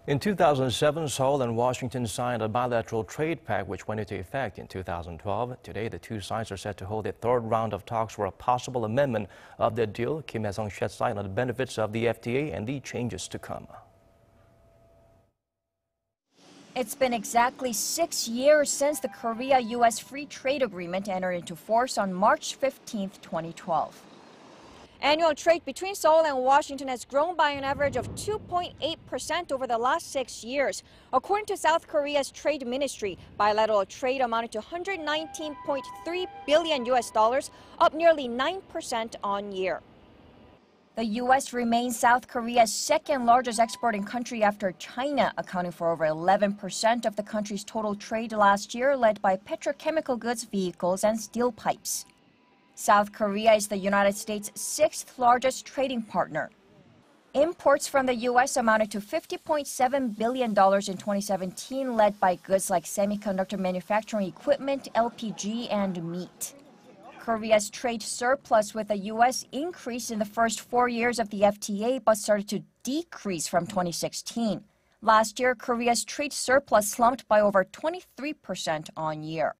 In 2007, Seoul and Washington signed a bilateral trade pact which went into effect in 2012. Today, the two sides are set to hold a third round of talks for a possible amendment of the deal. Hyesung sheds light on the benefits of the FTA and the changes to come. It's been exactly 6 years since the Korea-U.S. Free Trade Agreement entered into force on March 15, 2012. Annual trade between Seoul and Washington has grown by an average of 2.8% over the last 6 years. According to South Korea's trade ministry, bilateral trade amounted to $119.3 billion, up nearly 9% on year. The U.S. remains South Korea's second largest exporting country after China, accounting for over 11% of the country's total trade last year, led by petrochemical goods, vehicles, and steel pipes. South Korea is the United States' sixth largest trading partner. Imports from the U.S. amounted to $50.7 billion in 2017, led by goods like semiconductor manufacturing equipment, LPG, and meat. Korea's trade surplus with the U.S. increased in the first 4 years of the FTA, but started to decrease from 2016. Last year, Korea's trade surplus slumped by over 23% on year.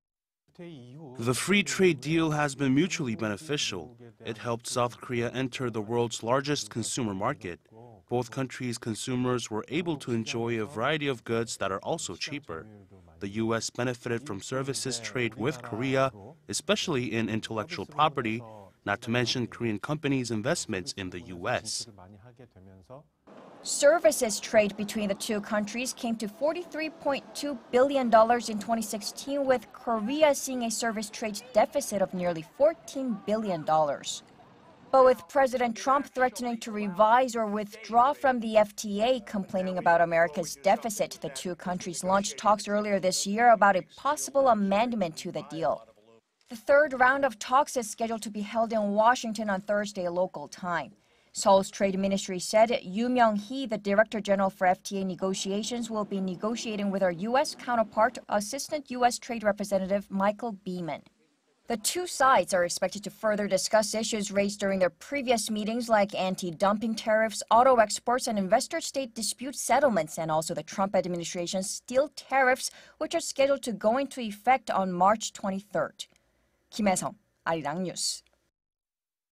The free trade deal has been mutually beneficial. It helped South Korea enter the world's largest consumer market. Both countries' consumers were able to enjoy a variety of goods that are also cheaper. The U.S. benefited from services trade with Korea, especially in intellectual property, not to mention Korean companies' investments in the U.S. Services trade between the two countries came to $43.2 billion in 2016, with Korea seeing a service trade deficit of nearly $14 billion. But with President Trump threatening to revise or withdraw from the FTA, complaining about America's deficit, the two countries launched talks earlier this year about a possible amendment to the deal. The third round of talks is scheduled to be held in Washington on Thursday local time. Seoul's trade ministry said Yoo Myung-hee, the Director General for FTA negotiations, will be negotiating with our U.S. counterpart, Assistant U.S. Trade Representative Michael Beeman. The two sides are expected to further discuss issues raised during their previous meetings like anti-dumping tariffs, auto exports, and investor-state dispute settlements, and also the Trump administration's steel tariffs, which are scheduled to go into effect on March 23rd. Hyesung, Arirang News.